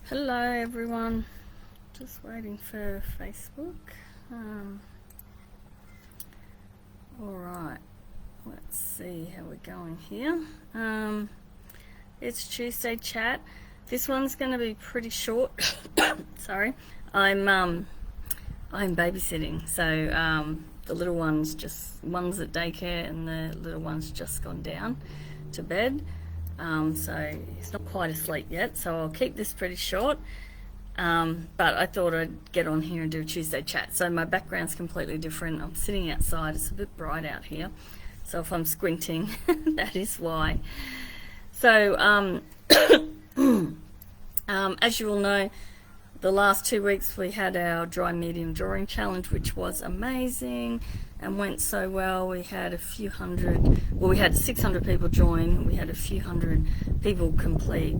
Hello everyone, just waiting for Facebook. Alright, let's see how we're going here. It's Tuesday chat. This one's going to be pretty short. Sorry, I'm babysitting, so the little one's one's at daycare and the little one's just gone down to bed. So he's not quite asleep yet, so I'll keep this pretty short. But I thought I'd get on here and do a Tuesday chat. So my background's completely different. I'm sitting outside. It's a bit bright out here. So if I'm squinting, that is why. So as you all know, the last 2 weeks we had our dry medium drawing challenge, which was amazing and went so well. We had we had 600 people join. We had a few hundred people complete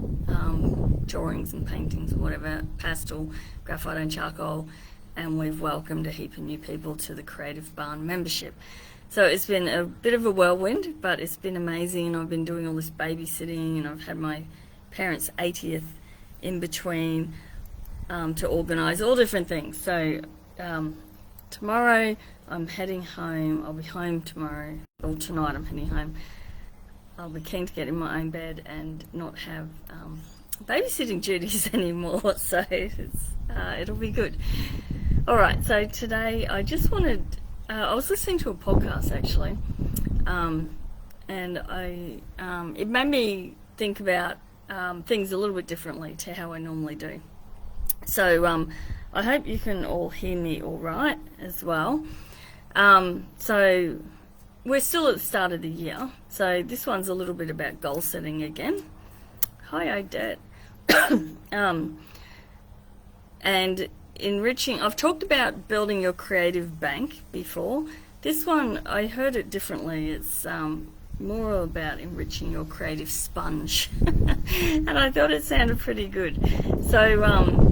drawings and paintings or whatever, pastel, graphite and charcoal, and we've welcomed a heap of new people to the Creative Barn membership. So it's been a bit of a whirlwind, but it's been amazing. I've been doing all this babysitting, and I've had my parents' 80th in between to organise all different things. So tomorrow I'm heading home. I'll be home tomorrow, or tonight I'm heading home. I'll be keen to get in my own bed and not have babysitting duties anymore, so it'll be good. Alright, so today I just wanted, I was listening to a podcast actually, and it made me think about things a little bit differently to how I normally do. So I hope you can all hear me all right as well. So we're still at the start of the year, so this one's a little bit about goal setting again. Hi Odette. And enriching, I've talked about building your creative bank before. This one, I heard it differently. It's more about enriching your creative sponge. And I thought it sounded pretty good. So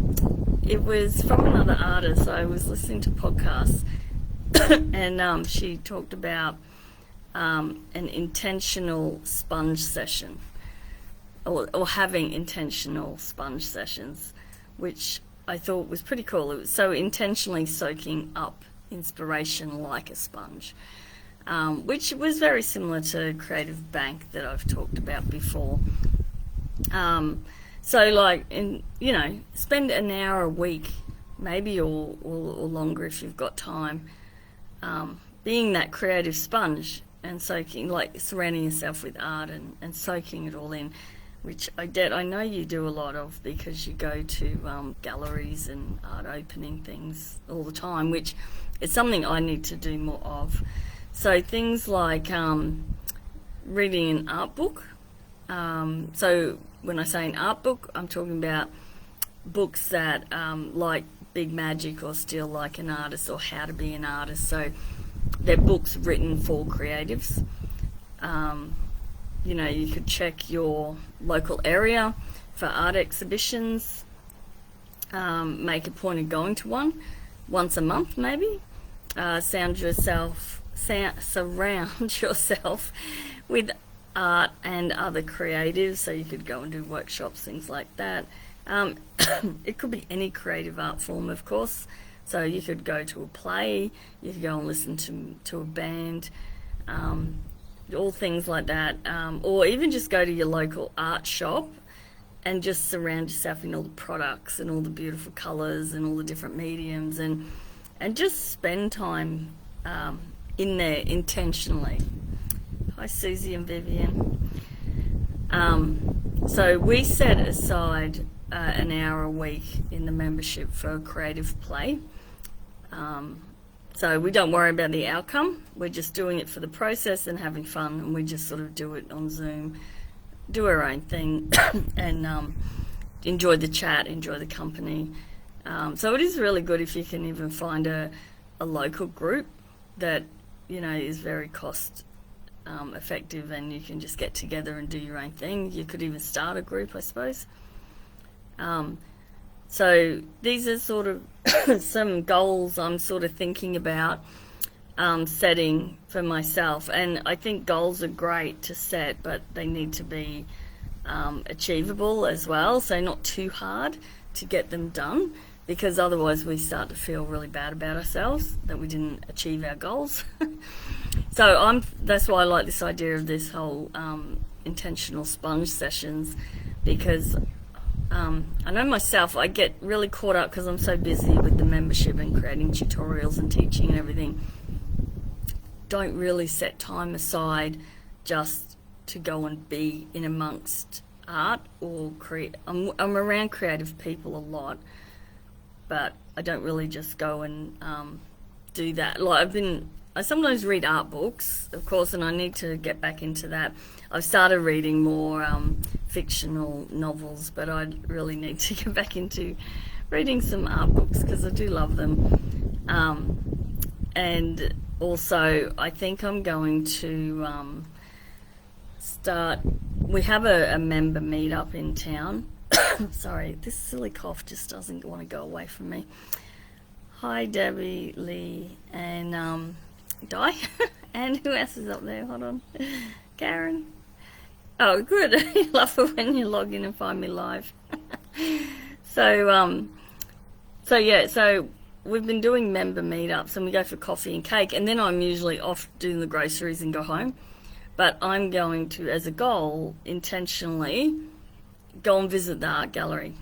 it was from another artist. I was listening to podcasts and she talked about an intentional sponge session, or having intentional sponge sessions, which I thought was pretty cool. It was so intentionally soaking up inspiration like a sponge, which was very similar to Creative Bank that I've talked about before. So like, spend an hour a week, maybe, or longer if you've got time, being that creative sponge and soaking, like surrounding yourself with art and soaking it all in, which I know you do a lot of because you go to galleries and art opening things all the time, which is something I need to do more of. So things like reading an art book. So when I say an art book, I'm talking about books that like Big Magic or Still Like an Artist or How to Be an Artist. So they're books written for creatives. You could check your local area for art exhibitions. Make a point of going to one once a month, maybe. Surround yourself with art and other creatives, so you could go and do workshops, things like that. It could be any creative art form, of course. So you could go to a play, you could go and listen to a band, all things like that, or even just go to your local art shop and just surround yourself in all the products and all the beautiful colours and all the different mediums, and just spend time in there intentionally. Hi Susie and Vivian. So we set aside an hour a week in the membership for creative play. So we don't worry about the outcome. We're just doing it for the process and having fun, and we just sort of do it on Zoom, do our own thing, and enjoy the chat, enjoy the company. So it is really good if you can even find a local group that is very cost effective, and you can just get together and do your own thing. You could even start a group, I suppose. So these are sort of some goals I'm sort of thinking about setting for myself, and I think goals are great to set, but they need to be achievable as well, so not too hard to get them done, because otherwise we start to feel really bad about ourselves that we didn't achieve our goals. So that's why I like this idea of this whole intentional sponge sessions, because I know myself, I get really caught up because I'm so busy with the membership and creating tutorials and teaching and everything. Don't really set time aside just to go and be in amongst art or create. I'm around creative people a lot, but I don't really just go and do that. Like I sometimes read art books, of course, and I need to get back into that. I've started reading more fictional novels, but I really need to get back into reading some art books because I do love them. And also, I think I'm going to start. We have a member meetup in town. Sorry, this silly cough just doesn't want to go away from me. Hi, Debbie, Lee, and Di. And who else is up there? Hold on. Karen. Oh, good. I love it when you log in and find me live. So we've been doing member meetups, and we go for coffee and cake, and then I'm usually off doing the groceries and go home. But I'm going to, as a goal, intentionally go and visit the art gallery.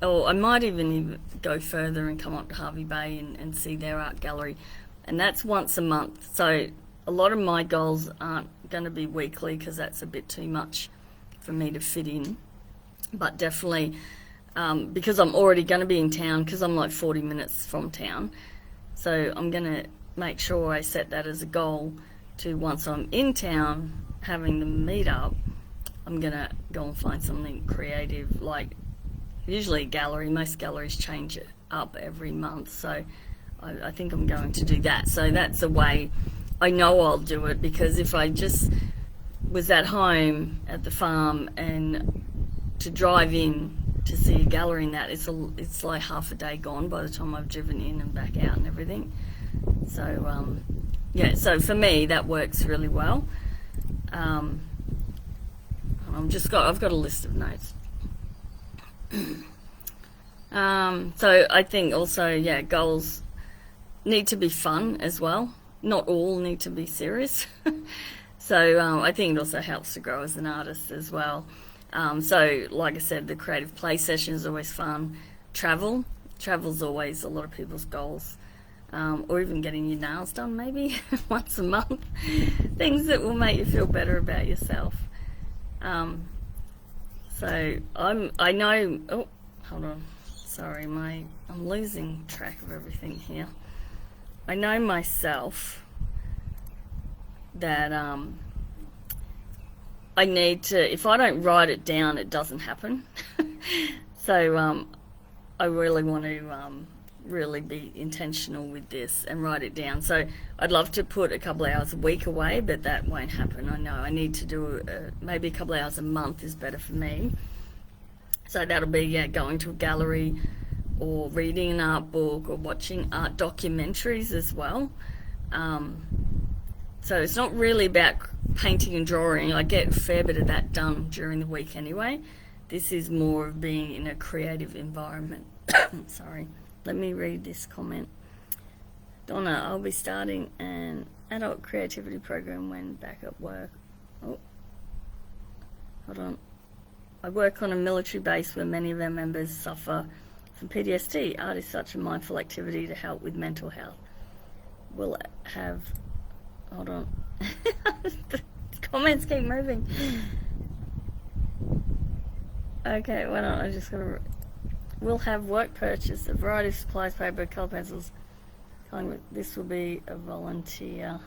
Or I might even go further and come up to Harvey Bay and see their art gallery. And that's once a month. So a lot of my goals aren't going to be weekly because that's a bit too much for me to fit in. But definitely, because I'm already going to be in town, because I'm like 40 minutes from town. So I'm going to make sure I set that as a goal to, once I'm in town having the meetup, I'm going to go and find something creative, like usually a gallery. Most galleries change it up every month, so I think I'm going to do that. So that's a way I know I'll do it, because if I just was at home at the farm and to drive in to see a gallery in that, it's like half a day gone by the time I've driven in and back out and everything. So so for me that works really well. I've got a list of notes. So I think also, goals need to be fun as well. Not all need to be serious. So I think it also helps to grow as an artist as well. So like I said, the creative play session is always fun. Travel's always a lot of people's goals. Or even getting your nails done maybe once a month. Things that will make you feel better about yourself. So I know, oh, hold on. Sorry, I'm losing track of everything here. I know myself that I need to, if I don't write it down, it doesn't happen. So I really want to really be intentional with this and write it down. So I'd love to put a couple of hours a week away, but that won't happen. I know I need to do maybe a couple of hours a month is better for me. So that'll be going to a gallery or reading an art book or watching art documentaries as well. So it's not really about painting and drawing. I get a fair bit of that done during the week anyway. This is more of being in a creative environment. Sorry. Let me read this comment. Donna, I'll be starting an adult creativity program when back at work. Oh, hold on. I work on a military base where many of our members suffer from PTSD. Art is such a mindful activity to help with mental health. We'll have, hold on. The comments keep moving. Okay, why not? I just gotta. We'll have work purchase, a variety of supplies, paper, colour pencils. This will be a volunteer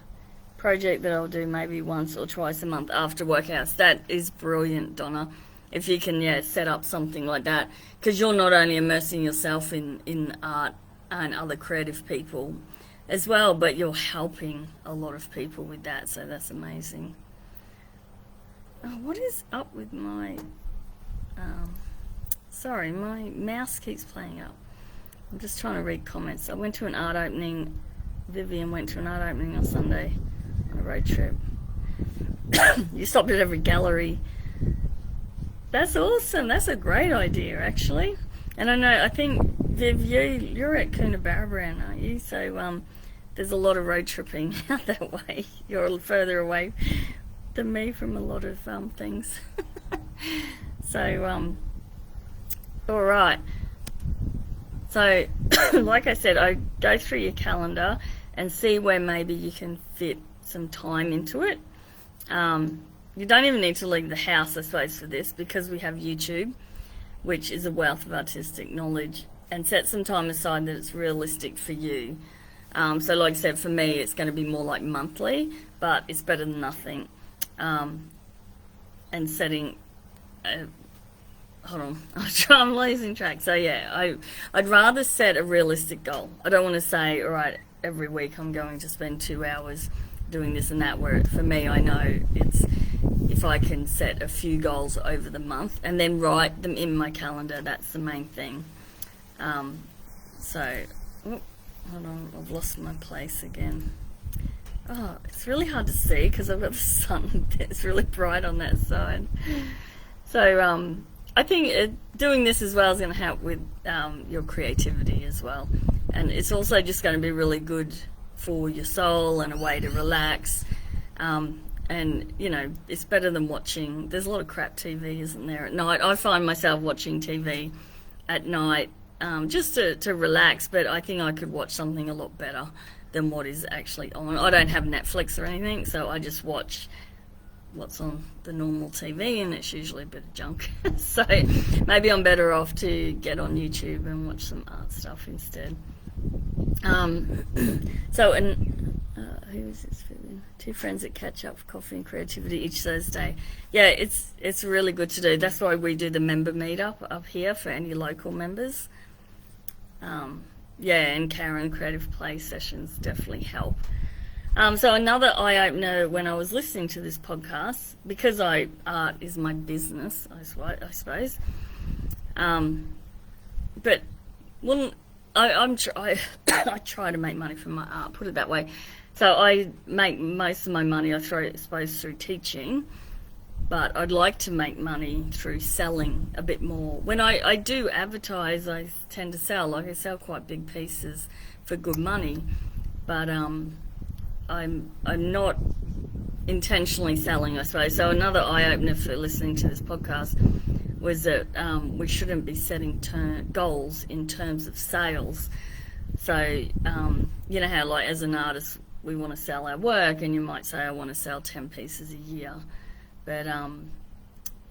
project that I'll do maybe once or twice a month after work hours. That is brilliant, Donna. If you can, set up something like that, because you're not only immersing yourself in art and other creative people as well, but you're helping a lot of people with that. So that's amazing. Oh, what is up with my? Sorry, my mouse keeps playing up. I'm just trying to read comments. I went to an art opening. Vivian went to an art opening on Sunday on a road trip. You stopped at every gallery. That's awesome. That's a great idea, actually. And I know, I think, Viv, you're at Coonabarabran, aren't you? So there's a lot of road tripping out that way. You're a little further away than me from a lot of things. So, all right. So, like I said, I go through your calendar and see where maybe you can fit some time into it. You don't even need to leave the house, I suppose, for this, because we have YouTube, which is a wealth of artistic knowledge, and set some time aside that it's realistic for you. So like I said, for me, it's going to be more like monthly, but it's better than nothing. And setting... hold on, I'm losing track. So yeah, I'd rather set a realistic goal. I don't want to say, all right, every week I'm going to spend 2 hours doing this and that, where for me, I know it's, if I can set a few goals over the month and then write them in my calendar, that's the main thing. So, hold on, I've lost my place again. Oh, it's really hard to see because I've got the sun, it's really bright on that side. So, I think doing this as well is going to help with your creativity as well. And it's also just going to be really good for your soul and a way to relax. And, you know, it's better than watching... There's a lot of crap TV, isn't there, at night? I find myself watching TV at night just to relax, but I think I could watch something a lot better than what is actually on. I don't have Netflix or anything, so I just watch what's on the normal TV, and it's usually a bit of junk. So maybe I'm better off to get on YouTube and watch some art stuff instead. So, and who is this for? 2 friends that catch up for coffee and creativity each Thursday. Yeah, it's really good to do. That's why we do the member meetup up here for any local members. Yeah, and Karen Creative Play sessions definitely help. So another eye-opener when I was listening to this podcast, because art is my business, I suppose. But I try to make money from my art, put it that way. So I make most of my money, I suppose, through teaching, but I'd like to make money through selling a bit more. When I do advertise, I tend to sell. Like, I sell quite big pieces for good money, but I'm not intentionally selling, I suppose. So another eye-opener for listening to this podcast was that we shouldn't be setting goals in terms of sales. So, you know how, like, as an artist, we want to sell our work, and you might say, I want to sell 10 pieces a year. But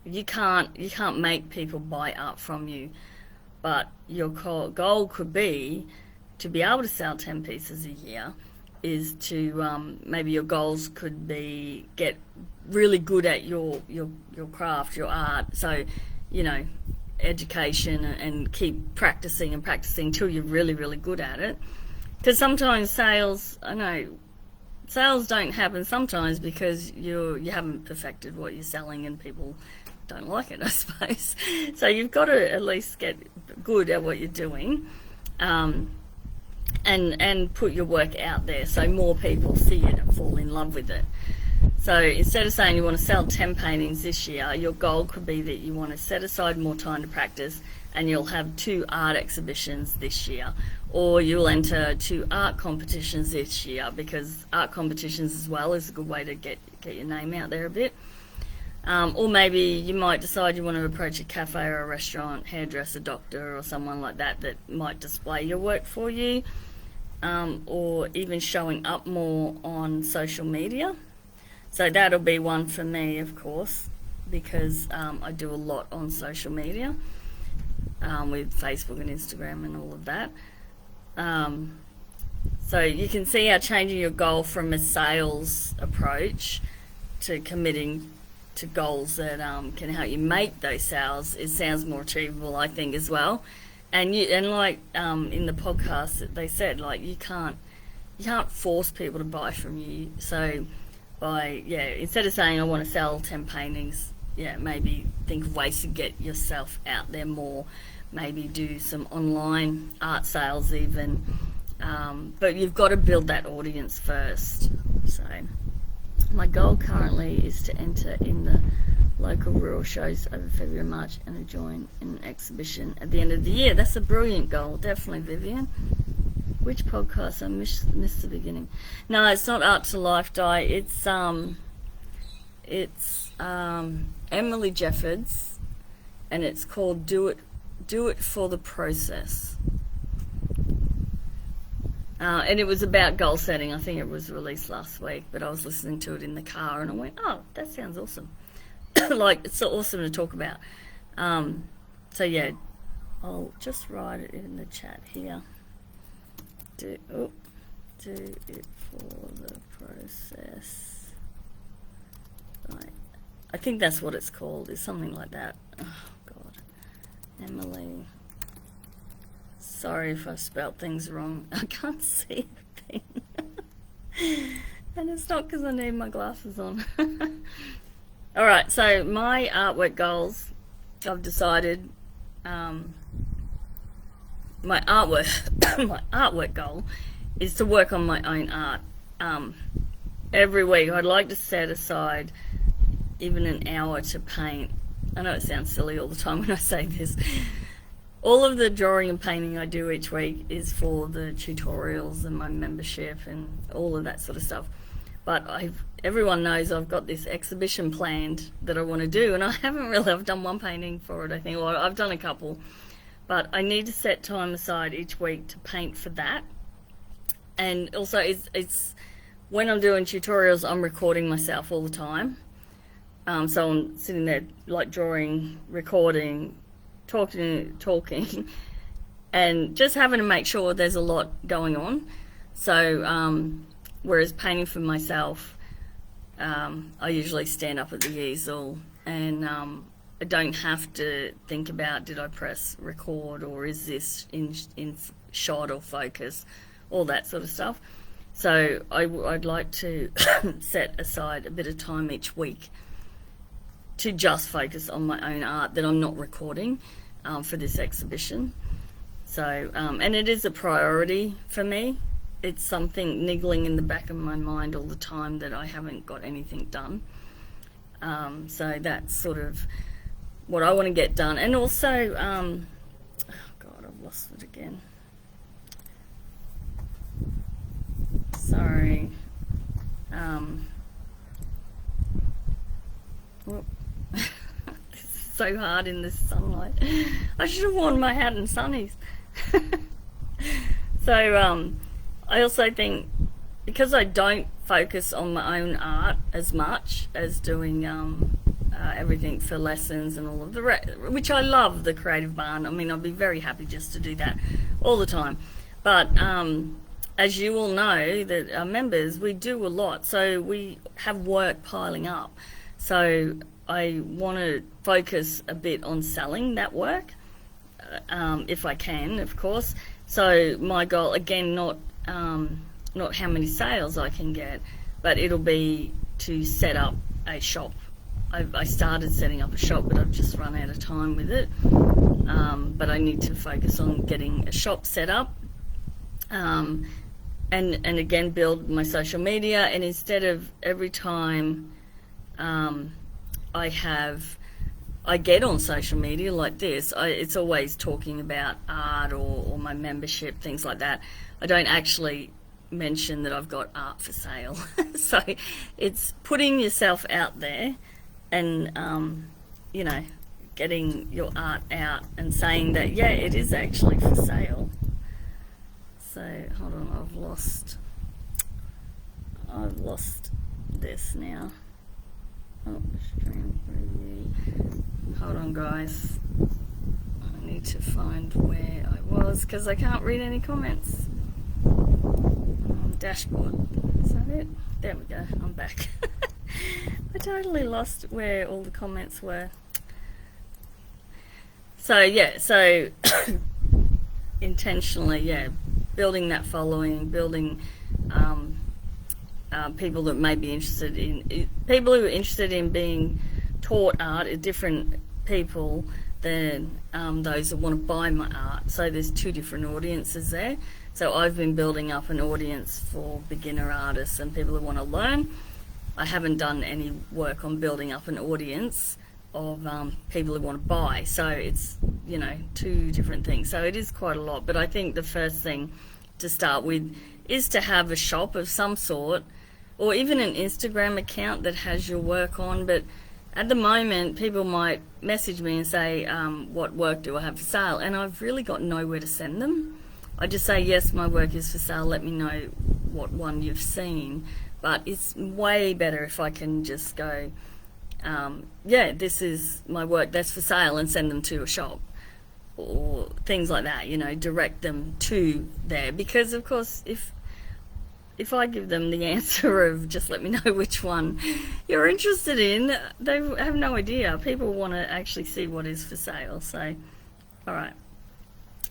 you can't make people buy art from you. But your goal could be to be able to sell 10 pieces a year, is to maybe your goals could be get really good at your craft, your art. So, you know, education, and keep practicing and practicing till you're really, really good at it. Because sometimes sales don't happen sometimes because you haven't perfected what you're selling and people don't like it, I suppose. So you've got to at least get good at what you're doing. And put your work out there so more people see it and fall in love with it. So instead of saying you want to sell 10 paintings this year, your goal could be that you want to set aside more time to practice, and you'll have 2 art exhibitions this year, or you'll enter 2 art competitions this year, because art competitions as well is a good way to get your name out there a bit. Or maybe you might decide you want to approach a cafe or a restaurant, hairdresser, doctor, or someone like that might display your work for you. Or even showing up more on social media. So that'll be one for me, of course, because I do a lot on social media with Facebook and Instagram and all of that. So you can see how changing your goal from a sales approach to committing to goals that can help you make those sales, it sounds more achievable, I think, as well. And like in the podcast, they said, like, you can't force people to buy from you. So instead of saying I want to sell 10 paintings, maybe think of ways to get yourself out there more. Maybe do some online art sales even. But you've got to build that audience first. So my goal currently is to enter in the local rural shows over February and March, and to join in an exhibition at the end of the year. That's a brilliant goal, definitely, Vivian. Which podcast? I missed the beginning. No, it's not Art to Life, Di. It's Emily Jeffords, and it's called Do It for the Process. And it was about goal setting. I think it was released last week, but I was listening to it in the car and I went, oh, that sounds awesome. Like, it's so awesome to talk about. So yeah, I'll just write it in the chat here. Do it for the process. Right. I think that's what it's called. It's something like that. Oh God, Emily. Sorry if I've spelt things wrong. I can't see a thing. And it's not because I need my glasses on. Alright, so my artwork goals, I've decided my artwork goal is to work on my own art. Every week I'd like to set aside even an hour to paint. I know it sounds silly all the time when I say this. All of the drawing and painting I do each week is for the tutorials and my membership and all of that sort of stuff. But everyone knows I've got this exhibition planned that I want to do, and I haven't really. I've done one painting for it, I think. Well, I've done a couple. But I need to set time aside each week to paint for that. And also, it's when I'm doing tutorials, I'm recording myself all the time. So I'm sitting there, like, drawing, recording, talking and just having to make sure there's a lot going on. So whereas painting for myself, I usually stand up at the easel and I don't have to think about, did I press record or is this in shot or focus, all that sort of stuff. So I'd like to set aside a bit of time each week to just focus on my own art that I'm not recording for this exhibition. So, and it is a priority for me. It's something niggling in the back of my mind all the time that I haven't got anything done. So that's sort of what I want to get done. And also, oh God, I've lost it again. Sorry. Whoop. So hard in this sunlight. I should have worn my hat and sunnies. So I also think because I don't focus on my own art as much as doing everything for lessons and all of the which I love, the creative barn. I mean, I'd be very happy just to do that all the time. But as you all know, that our members, we do a lot, so we have work piling up. So I want to focus a bit on selling that work, if I can, of course. So my goal, again, not how many sales I can get, but it'll be to set up a shop. I started setting up a shop, but I've just run out of time with it. But I need to focus on getting a shop set up, and again build my social media. And instead of every time I get on social media like this, it's always talking about art or my membership, things like that. I don't actually mention that I've got art for sale. So it's putting yourself out there and, you know, getting your art out and saying that, yeah, it is actually for sale. So, hold on, I've lost this now. Oh, stream preview. Hold on, guys. I need to find where I was because I can't read any comments. Dashboard. Is that it? There we go. I'm back. I totally lost where all the comments were. So yeah, so intentionally, yeah, building that following, building people that may be interested in, people who are interested in being taught art are different people than those that want to buy my art. So there's two different audiences there. So I've been building up an audience for beginner artists and people who want to learn. I haven't done any work on building up an audience people who want to buy. So it's, you know, two different things. So it is quite a lot. But I think the first thing to start with is to have a shop of some sort, or even an Instagram account that has your work on. But at the moment, people might message me and say, what work do I have for sale? And I've really got nowhere to send them. I just say, yes, my work is for sale. Let me know what one you've seen. But it's way better if I can just go, yeah, this is my work that's for sale, and send them to a shop or things like that, you know, direct them to there. Because, of course, if I give them the answer of just let me know which one you're interested in, they have no idea. People want to actually see what is for sale. So, all right.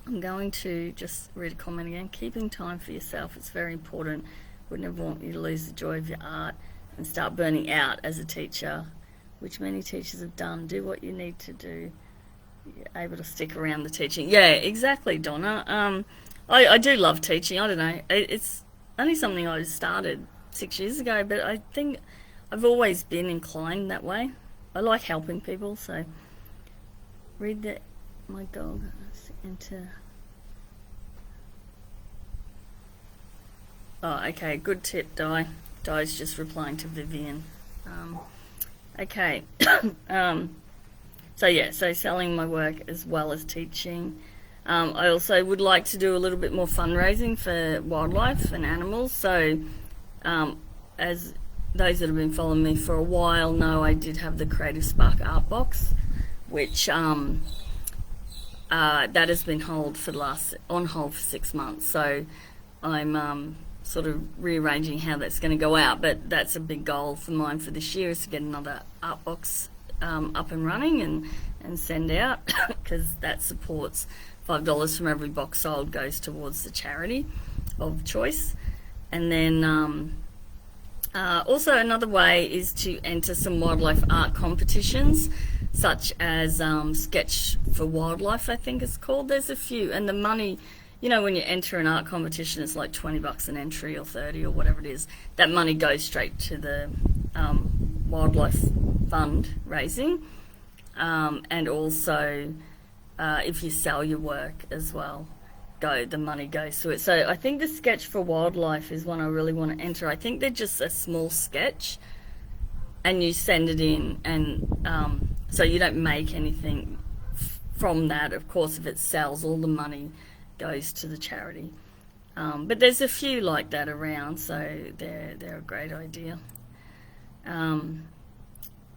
I'm going to just read a comment again. Keeping time for yourself is very important. Would never want you to lose the joy of your art and start burning out as a teacher, which many teachers have done. Do what you need to do. You're able to stick around the teaching. Yeah, exactly, Donna. I do love teaching. I don't know. It's only something I started 6 years ago, but I think I've always been inclined that way. I like helping people, so read that. My dog into. Oh, okay. Good tip, Di. Di's just replying to Vivian. Okay. So yeah, so selling my work as well as teaching. I also would like to do a little bit more fundraising for wildlife and animals. So as those that have been following me for a while know, I did have the Creative Spark Art Box, which that has been on hold for 6 months. So I'm sort of rearranging how that's going to go out. But that's a big goal for mine for this year, is to get another art box up and running and send out, because that supports $5 from every box sold goes towards the charity of choice. And then also another way is to enter some wildlife art competitions, such as Sketch for Wildlife, I think it's called. There's a few, and the money, you know, when you enter an art competition, it's like $20 an entry or 30 or whatever it is. That money goes straight to the wildlife fund raising, and also if you sell your work as well, the money goes to it. So I think the Sketch for Wildlife is one I really want to enter. I think they're just a small sketch, and you send it in, and so you don't make anything from that. Of course, if it sells, all the money goes to the charity. But there's a few like that around, so they're a great idea.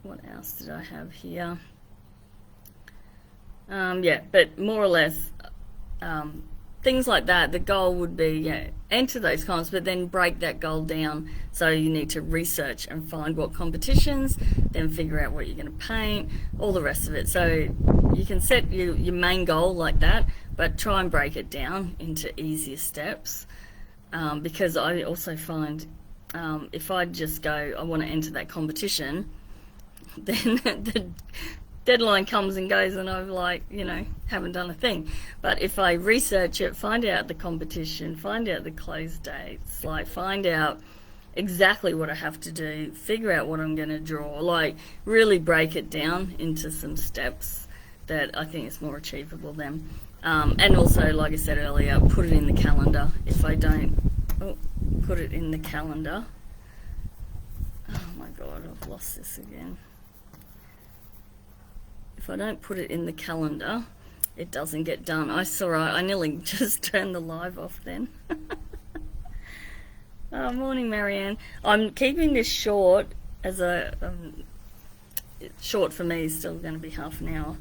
What else did I have here? Yeah, but more or less things like that. The goal would be, enter those comps, but then break that goal down. So you need to research and find what competitions, then figure out what you're going to paint, all the rest of it. So you can set your main goal like that, but try and break it down into easier steps. Because I also find if I just go, I want to enter that competition, then the deadline comes and goes, and I've haven't done a thing. But if I research it, find out the competition, find out the close dates, find out exactly what I have to do, figure out what I'm going to draw, really break it down into some steps that I think is more achievable then. And also, like I said earlier, put it in the calendar. If I don't put it in the calendar, oh my god, I've lost this again. If I don't put it in the calendar, it doesn't get done. I nearly just turned the live off then. Oh, morning, Marianne. I'm keeping this short, as short for me is still going to be half an hour,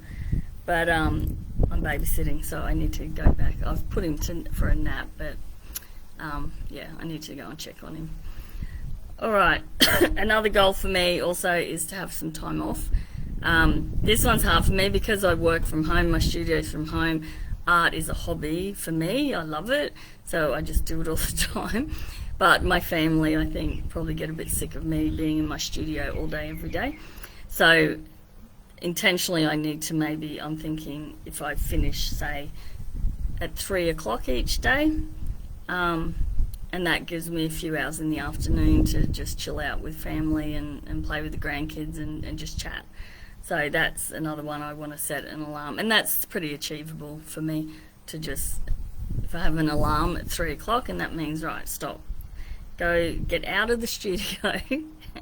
but I'm babysitting, so I need to go back. I've put him for a nap, but yeah, I need to go and check on him. All right, another goal for me also is to have some time off. This one's hard for me because I work from home, my studio's from home. Art is a hobby for me, I love it, so I just do it all the time. But my family, I think, probably get a bit sick of me being in my studio all day, every day. So intentionally I need to I'm thinking if I finish, say, at 3 o'clock each day, and that gives me a few hours in the afternoon to just chill out with family and play with the grandkids and just chat. So that's another one I want to set an alarm, and that's pretty achievable for me to just, if I have an alarm at 3 o'clock, and that means, right, stop, go get out of the studio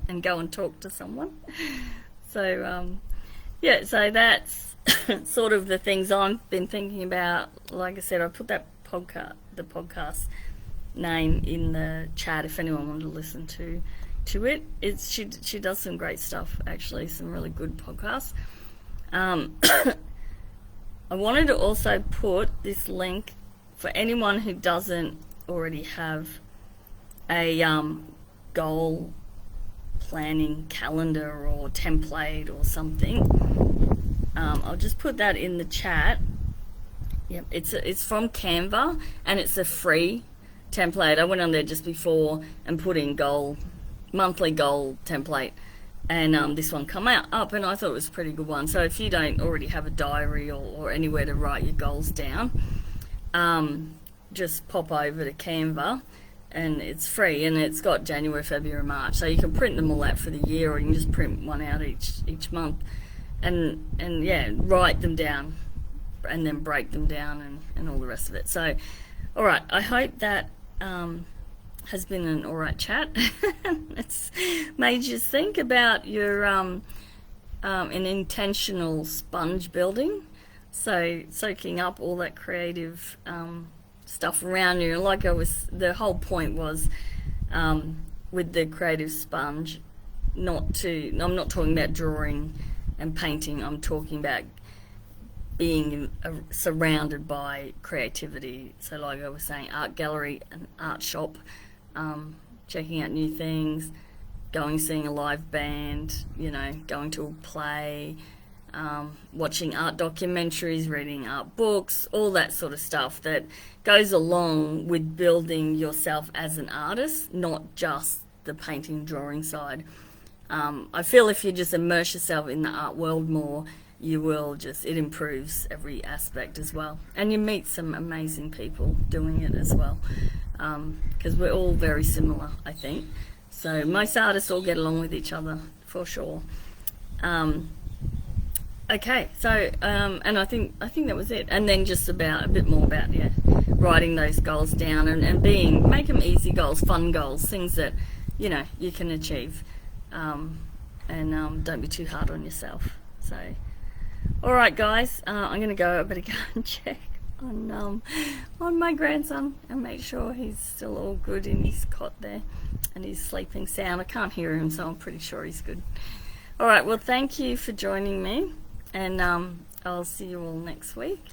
and go and talk to someone. So yeah, so that's sort of the things I've been thinking about. Like I said, I put that the podcast name in the chat if anyone wanted to listen to it. She does some great stuff, actually, some really good podcasts. I wanted to also put this link for anyone who doesn't already have a goal planning calendar or template or something. I'll just put that in the chat. Yep, it's from Canva, and it's a free template. I went on there just before and put in monthly goal template, and this one come up, and I thought it was a pretty good one. So if you don't already have a diary or anywhere to write your goals down, just pop over to Canva, and it's free, and it's got January, February, March, so you can print them all out for the year, or you can just print one out each month, and yeah, write them down and then break them down and all the rest of it. So all right, I hope that has been an alright chat. It's made you think about your an intentional sponge building, so soaking up all that creative stuff around you. Like the whole point was with the creative sponge, I'm not talking about drawing and painting, I'm talking about being surrounded by creativity. So like I was saying, art gallery and art shop, checking out new things, seeing a live band, going to a play, watching art documentaries, reading art books, all that sort of stuff that goes along with building yourself as an artist, not just the painting, drawing side. I feel if you just immerse yourself in the art world more, you will it improves every aspect as well, and you meet some amazing people doing it as well, because we're all very similar, I think. So most artists all get along with each other for sure. Okay, so and I think that was it. And then just a bit more about writing those goals down and make them easy goals, fun goals, things that you can achieve, and don't be too hard on yourself. So all right, guys, I'm gonna go. I better go and check on my grandson and make sure he's still all good in his cot there and he's sleeping sound. I can't hear him, so I'm pretty sure he's good. All right, well, thank you for joining me, and I'll see you all next week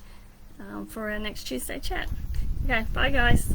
for our next Tuesday chat. Okay, bye, guys.